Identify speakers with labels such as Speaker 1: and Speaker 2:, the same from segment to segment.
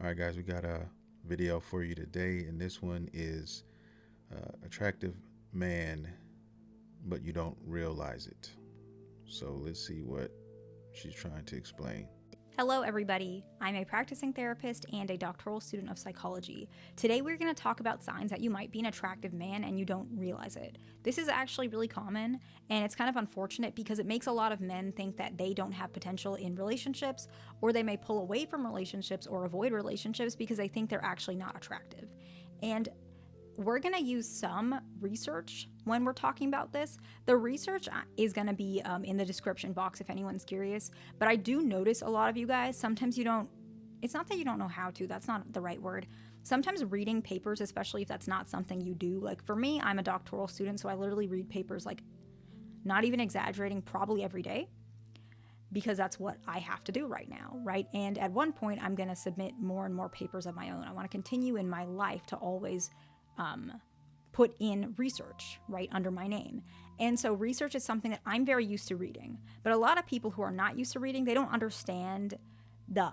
Speaker 1: All right, guys, we got a video for you today, and this one is attractive man, but you don't realize it. So let's see what she's trying to explain.
Speaker 2: Hello, everybody. I'm a practicing therapist and a doctoral student of psychology. Today, we're going to talk about signs that you might be an attractive man and you don't realize it. This is actually really common, and it's kind of unfortunate because it makes a lot of men think that they don't have potential in relationships, or they may pull away from relationships or avoid relationships because they think they're actually not attractive. And we're going to use some research when we're talking about this. The research is going to be in the description box if anyone's curious. But I do notice a lot of you guys, sometimes you don't, it's not that you don't know how to, that's not the right word. Sometimes reading papers, especially if that's not something you do, like for me, I'm a doctoral student, so I literally read papers like, not even exaggerating, probably every day, because that's what I have to do right now, right? And at one point, I'm going to submit more and more papers of my own. I want to continue in my life to always put in research, right, under my name. And so research is something that I'm very used to reading. But a lot of people who are not used to reading, they don't understand the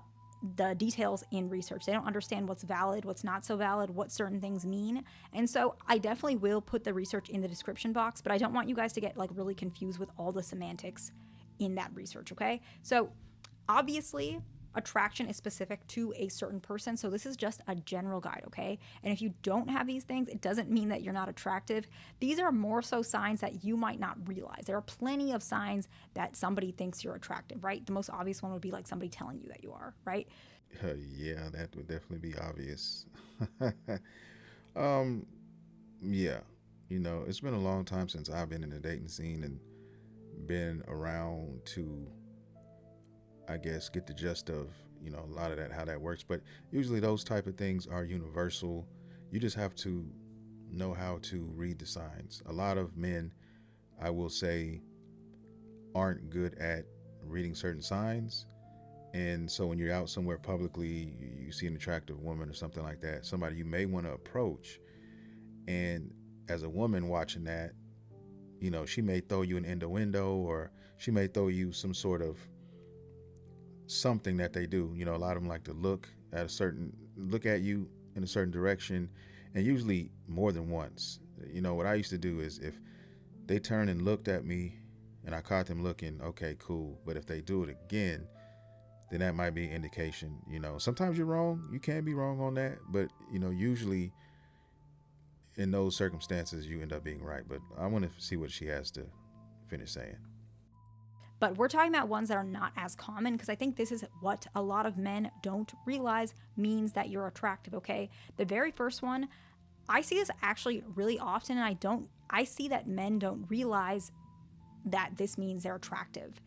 Speaker 2: details in research. They don't understand what's valid, what's not so valid, what certain things mean. And so I definitely will put the research in the description box, but I don't want you guys to get like really confused with all the semantics in that research, okay? So obviously, attraction is specific to a certain person. So this is just a general guide, okay? And if you don't have these things, it doesn't mean that you're not attractive. These are more so signs that you might not realize. There are plenty of signs that somebody thinks you're attractive, right? The most obvious one would be like somebody telling you that you are, right?
Speaker 1: Yeah, that would definitely be obvious. um, yeah, it's been a long time since I've been in the dating scene and been around to, I guess, get the gist of a lot of that, how that works. But usually those type of things are universal. You just have to know how to read the signs. A lot of men, I will say, aren't good at reading certain signs. And so when you're out somewhere publicly, you see an attractive woman or something like that, somebody you may want to approach. And as a woman watching that, she may throw you an innuendo, or she may throw you some sort of something that they do. A lot of them like to look at you in a certain direction, and usually more than once. What I used to do is, if they turned and looked at me and I caught them looking, okay, cool. But if they do it again, then that might be an indication. Sometimes you're wrong. You can be wrong on that. But, usually in those circumstances, you end up being right. But I want to see what she has to finish saying.
Speaker 2: But we're talking about ones that are not as common, because I think this is what a lot of men don't realize means that you're attractive, okay? The very first one, I see this actually really often, and I see that men don't realize that this means they're attractive.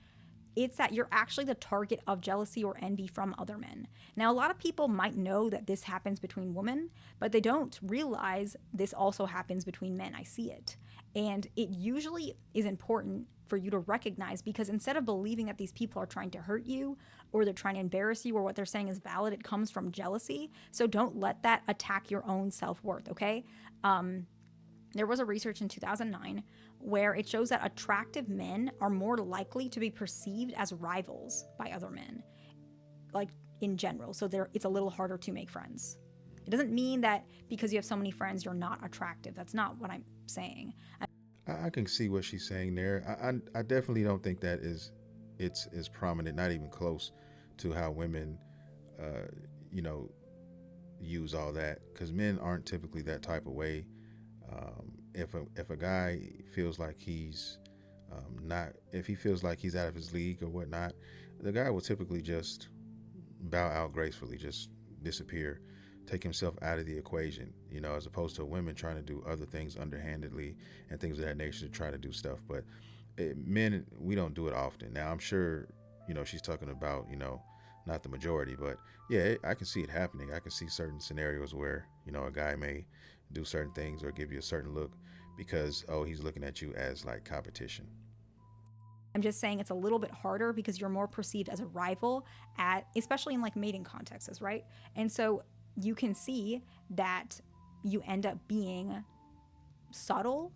Speaker 2: It's that you're actually the target of jealousy or envy from other men. Now, a lot of people might know that this happens between women, but they don't realize this also happens between men. I see it. And it usually is important for you to recognize, because instead of believing that these people are trying to hurt you, or they're trying to embarrass you, or what they're saying is valid, it comes from jealousy. So don't let that attack your own self-worth, okay? There was a research in 2009 where it shows that attractive men are more likely to be perceived as rivals by other men, like in general. So it's a little harder to make friends. It doesn't mean that because you have so many friends, you're not attractive. That's not what I'm saying.
Speaker 1: I can see what she's saying there. I definitely don't think that it's prominent, not even close to how women, uh, you know, use all that, because men aren't typically that type of way. If a guy feels like he's not, if he feels like he's out of his league or whatnot, the guy will typically just bow out gracefully, just disappear, take himself out of the equation, as opposed to women trying to do other things underhandedly and things of that nature to try to do stuff. But men, we don't do it often. Now, I'm sure, she's talking about, not the majority, but yeah, I can see it happening. I can see certain scenarios where, a guy may do certain things or give you a certain look because, oh, he's looking at you as like competition.
Speaker 2: I'm just saying it's a little bit harder because you're more perceived as a rival, especially in like mating contexts, right? And so you can see that you end up being subtle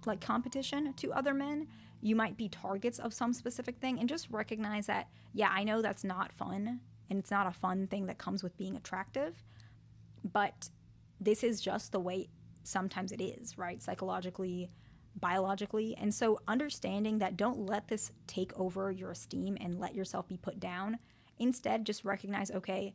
Speaker 2: like competition to other men. You might be targets of some specific thing, and just recognize that, yeah, I know that's not fun, and it's not a fun thing that comes with being attractive. But this is just the way sometimes it is, right? Psychologically, biologically. And so understanding that, don't let this take over your esteem and let yourself be put down. Instead, just recognize, okay,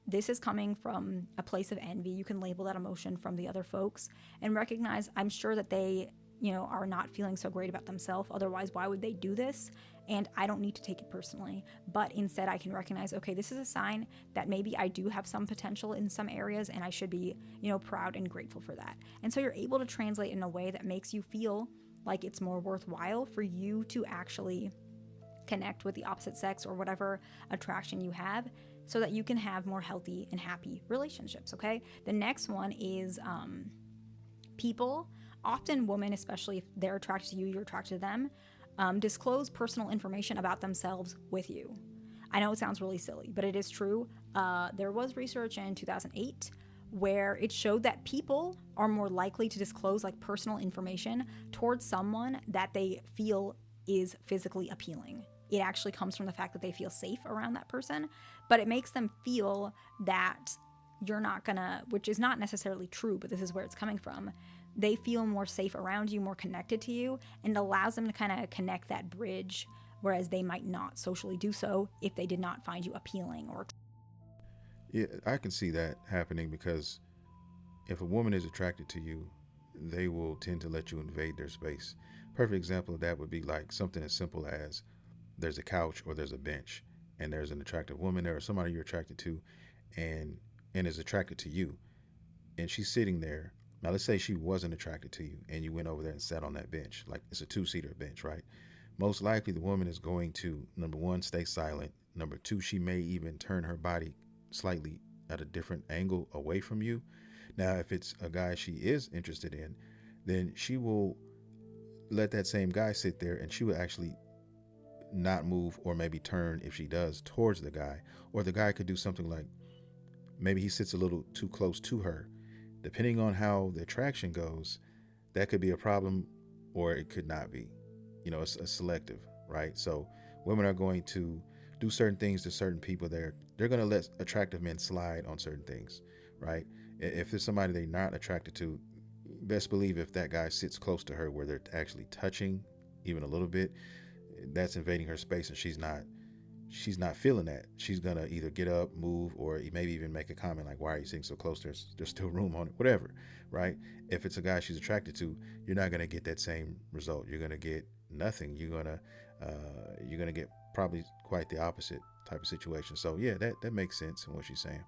Speaker 2: this is coming from a place of envy. You can label that emotion from the other folks and recognize, I'm sure that they, are not feeling so great about themselves. Otherwise, why would they do this? And I don't need to take it personally. But instead, I can recognize, okay, this is a sign that maybe I do have some potential in some areas, and I should be, proud and grateful for that. And so you're able to translate in a way that makes you feel like it's more worthwhile for you to actually connect with the opposite sex or whatever attraction you have, so that you can have more healthy and happy relationships. Okay. The next one is people, often women, especially if they're attracted to you, you're attracted to them, disclose personal information about themselves with you. I know it sounds really silly, but it is true. There was research in 2008 where it showed that people are more likely to disclose like personal information towards someone that they feel is physically appealing. It actually comes from the fact that they feel safe around that person, but it makes them feel that you're not gonna, which is not necessarily true, but this is where it's coming from. They feel more safe around you, more connected to you, and allows them to kind of connect that bridge, whereas they might not socially do so if they did not find you appealing or.
Speaker 1: Yeah, I can see that happening because if a woman is attracted to you, they will tend to let you invade their space. Perfect example of that would be like something as simple as there's a couch or there's a bench and there's an attractive woman there or somebody you're attracted to and is attracted to you, and she's sitting there. Now let's say she wasn't attracted to you and you went over there and sat on that bench. Like it's a two-seater bench, right? Most likely the woman is going to, number one, stay silent. Number two, she may even turn her body slightly at a different angle away from you. Now if it's a guy she is interested in, then she will let that same guy sit there and she will actually not move, or maybe turn, if she does, towards the guy. Or the guy could do something like maybe he sits a little too close to her. Depending on how the attraction goes, that could be a problem or it could not be. It's a selective, right? So women are going to do certain things to certain people. They're going to let attractive men slide on certain things, right? If there's somebody they're not attracted to, best believe if that guy sits close to her where they're actually touching even a little bit, that's invading her space, and she's not feeling that. She's gonna either get up, move, or maybe even make a comment like, why are you sitting so close? There's still room on it, whatever, right? If it's a guy she's attracted to, you're not gonna get that same result. You're gonna get nothing. You're gonna get probably quite the opposite type of situation. So yeah, that makes sense in what she's saying.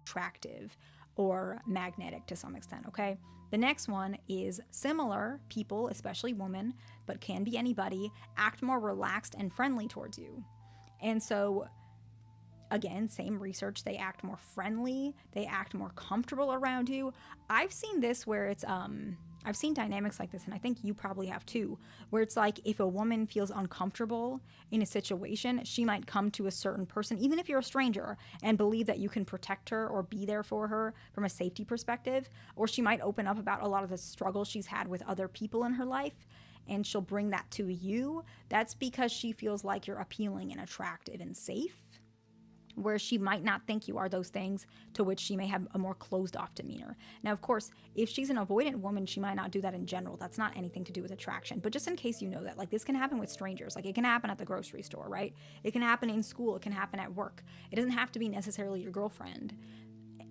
Speaker 2: Attractive or magnetic to some extent, okay? The next one is similar people, especially women, but can be anybody, act more relaxed and friendly towards you. And so, again, same research, they act more friendly, they act more comfortable around you. I've seen this where it's I've seen dynamics like this, and I think you probably have too, where it's like if a woman feels uncomfortable in a situation, she might come to a certain person, even if you're a stranger, and believe that you can protect her or be there for her from a safety perspective. Or she might open up about a lot of the struggles she's had with other people in her life, and she'll bring that to you. That's because she feels like you're appealing and attractive and safe, where she might not think you are those things, to which she may have a more closed off demeanor. Now, of course, if she's an avoidant woman, she might not do that in general. That's not anything to do with attraction. But just in case you know that, like, this can happen with strangers. Like, it can happen at the grocery store, right? It can happen in school. It can happen at work. It doesn't have to be necessarily your girlfriend.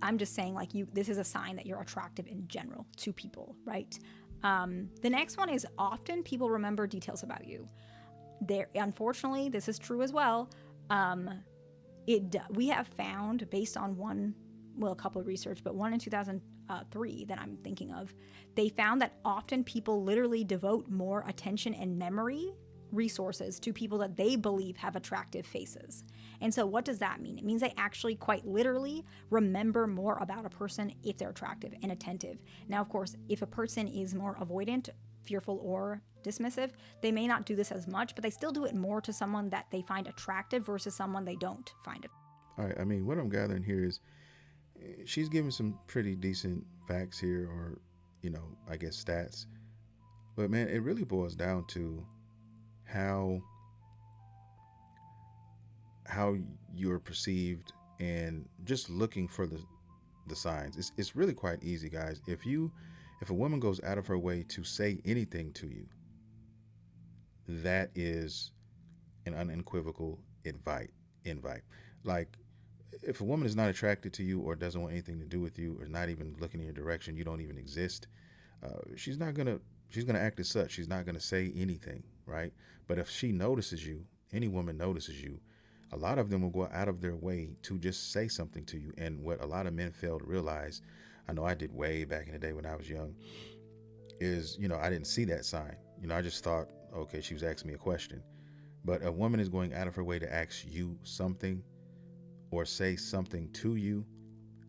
Speaker 2: I'm just saying, like, this is a sign that you're attractive in general to people, right? The next one is often people remember details about you. Unfortunately, this is true as well. We have found, based on a couple of research, but one in 2003 that I'm thinking of, they found that often people literally devote more attention and memory resources to people that they believe have attractive faces. And so what does that mean? It means they actually quite literally remember more about a person if they're attractive and attentive. Now, of course, if a person is more avoidant, fearful, or dismissive, they may not do this as much, but they still do it more to someone that they find attractive versus someone they don't find it.
Speaker 1: All right. I mean, what I'm gathering here is she's giving some pretty decent facts here, or, I guess stats. But man, it really boils down to how how you're perceived and just looking for the signs. It's really quite easy, guys. If a woman goes out of her way to say anything to you, that is an unequivocal invite. Like, if a woman is not attracted to you or doesn't want anything to do with you or not even looking in your direction, you don't even exist, she's gonna act as such. She's not gonna say anything, right? But if she notices you, any woman notices you, a lot of them will go out of their way to just say something to you. And what a lot of men fail to realize, I know I did way back in the day when I was young, is, I didn't see that sign. I just thought, okay, she was asking me a question. But a woman is going out of her way to ask you something or say something to you,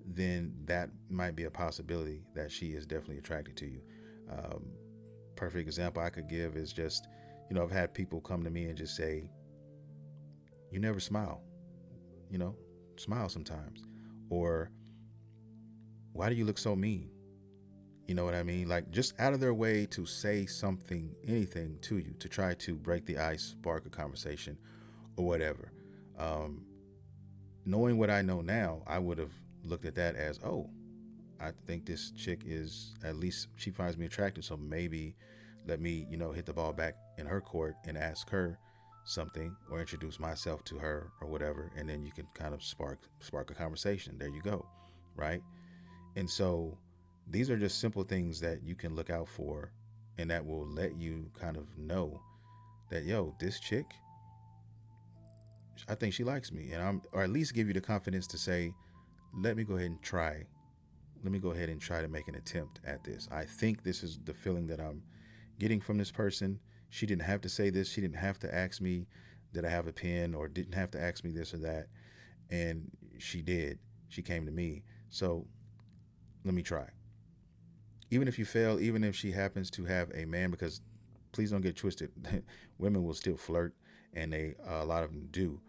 Speaker 1: then that might be a possibility that she is definitely attracted to you. Perfect example I could give is just, I've had people come to me and just say, you never smile, smile sometimes. Or, why do you look so mean? You know what I mean? Like, just out of their way to say something, anything to you, to try to break the ice, spark a conversation or whatever. Knowing what I know now, I would have looked at that as, oh, I think this chick is, at least she finds me attractive. So maybe let me, hit the ball back in her court and ask her something or introduce myself to her or whatever. And then you can kind of spark a conversation. There you go. Right. And so these are just simple things that you can look out for, and that will let you kind of know that, yo, this chick, I think she likes me, or at least give you the confidence to say, let me go ahead and try to make an attempt at this. I think this is the feeling that I'm getting from this person. She didn't have to say this. She didn't have to ask me, did I have a pen, or didn't have to ask me this or that. And she did. She came to me. So let me try. Even if you fail, even if she happens to have a man, because please don't get twisted, women will still flirt, and a lot of them do.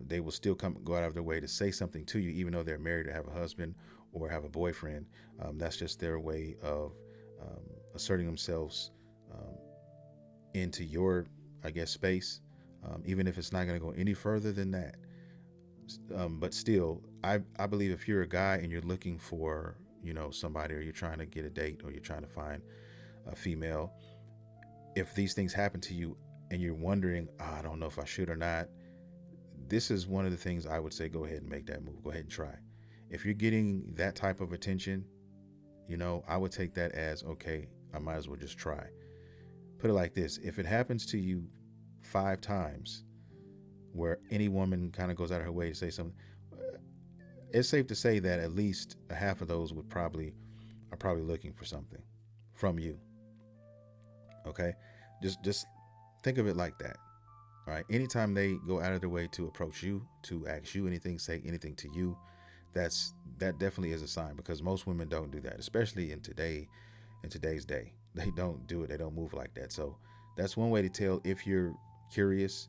Speaker 1: They will still go out of their way to say something to you, even though they're married or have a husband or have a boyfriend. That's just their way of asserting themselves into your, I guess, space, even if it's not going to go any further than that. But still, I believe if you're a guy and you're looking for, somebody, or you're trying to get a date, or you're trying to find a female, if these things happen to you and you're wondering, I don't know if I should or not, this is one of the things I would say, go ahead and make that move. Go ahead and try. If you're getting that type of attention, I would take that as, okay, I might as well just try. Put it like this. If it happens to you 5 times where any woman kind of goes out of her way to say something, it's safe to say that at least a half of those are probably looking for something from you. Okay. Just think of it like that. All right. Anytime they go out of their way to approach you, to ask you anything, say anything to you, that definitely is a sign, because most women don't do that, especially in today's day. They don't do it. They don't move like that. So that's one way to tell if you're curious,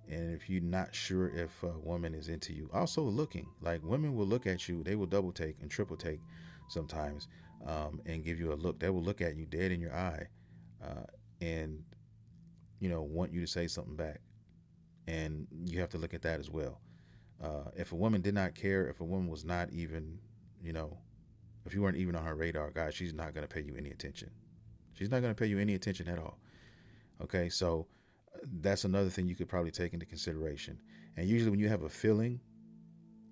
Speaker 1: and if you're not sure if a woman is into you. Also looking, like, women will look at you. They will double take and triple take sometimes, and give you a look. They will look at you dead in your eye, and, want you to say something back. And you have to look at that as well. If a woman did not care, if a woman was not even, if you weren't even on her radar, guys, she's not going to pay you any attention. She's not going to pay you any attention at all. Okay. So that's another thing you could probably take into consideration. And usually when you have a feeling,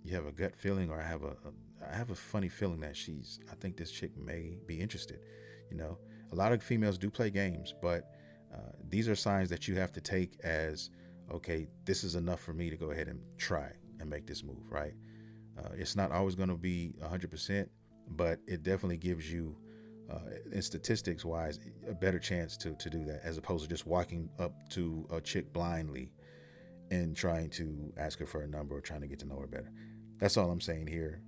Speaker 1: you have a gut feeling, or I have a funny feeling that I think this chick may be interested. A lot of females do play games, but these are signs that you have to take as, okay, this is enough for me to go ahead and try and make this move, right? It's not always going to be 100%, but it definitely gives you, in statistics wise, a better chance to do that, as opposed to just walking up to a chick blindly and trying to ask her for a number or trying to get to know her better. That's all I'm saying here.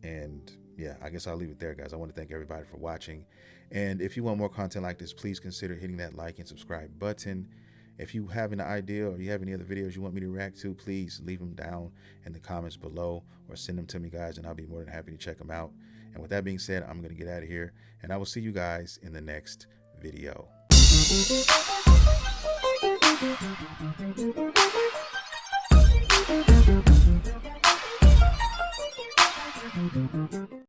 Speaker 1: And yeah, I guess I'll leave it there, guys. I want to thank everybody for watching. And if you want more content like this, please consider hitting that like and subscribe button. If you have an idea, or you have any other videos you want me to react to, please leave them down in the comments below, or send them to me, guys, and I'll be more than happy to check them out. And with that being said, I'm going to get out of here, and I will see you guys in the next video.